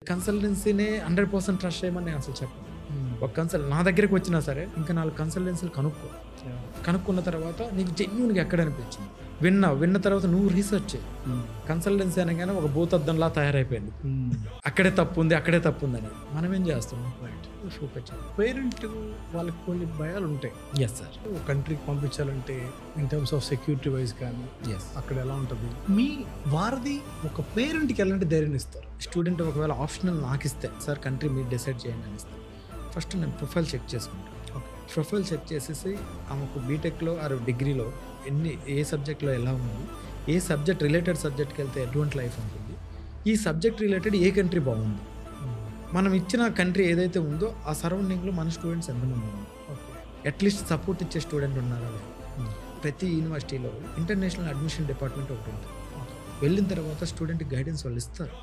కన్సల్టెన్సీనే 100% trust చేయమని నేను అసలు చెప్పను. ఒక నా దగ్గరికి వచ్చినా సరే ఇంకా 4 కన్సల్టెన్సీలు కనుక్కున్న తర్వాత నీకు జెన్యూన్గా ఎక్కడ అనిపించింది విన్న తర్వాత నువ్వు రీసెర్చ్ చేయి. కన్సల్టెన్సీ అనగానే ఒక భూతద్దంలా తయారైపోయింది, అక్కడే తప్పు ఉంది అని. మనం ఏం చేస్తున్నాం? పేరెంట్ వాళ్ళకి కొన్ని భయాలు ఉంటాయి. Yes sir. ఒక కంట్రీకి పంపించాలంటే in terms of security wise కానీ అక్కడ ఎలా ఉంటుంది? మీ వారధి ఒక పేరెంట్కి ఎలాంటి ధైర్యం ఇస్తారు? స్టూడెంట్ ఒకవేళ ఆప్షనల్ నాకు ఇస్తే సార్ కంట్రీ మీరు డిసైడ్ చేయండి అని ఇస్తే ఫస్ట్ నేను ప్రొఫైల్ చెక్ చేసుకుంటాను. ప్రొఫైల్ చెక్ చేసేసి ఆమెకు బీటెక్లో ఆర్ డిగ్రీలో ఏ సబ్జెక్ట్లో ఎలా ఉంది, ఏ సబ్జెక్ట్ రిలేటెడ్ సబ్జెక్ట్కి వెళ్తే ఎటువంటి లైఫ్ ఉంటుంది, ఈ సబ్జెక్ట్ రిలేటెడ్ ఏ కంట్రీ బాగుంది, మనం ఇచ్చిన కంట్రీ ఏదైతే ఉందో ఆ సరౌండింగ్లో మన స్టూడెంట్స్ ఎంతమంది ఉన్నారు, అట్లీస్ట్ సపోర్ట్ ఇచ్చే స్టూడెంట్ ఉన్నారా లేదా. ప్రతి యూనివర్సిటీలో ఇంటర్నేషనల్ అడ్మిషన్ డిపార్ట్మెంట్ ఒకటి ఉంటుంది. వెళ్ళిన తర్వాత స్టూడెంట్కి గైడెన్స్ వాళ్ళు ఇస్తారు.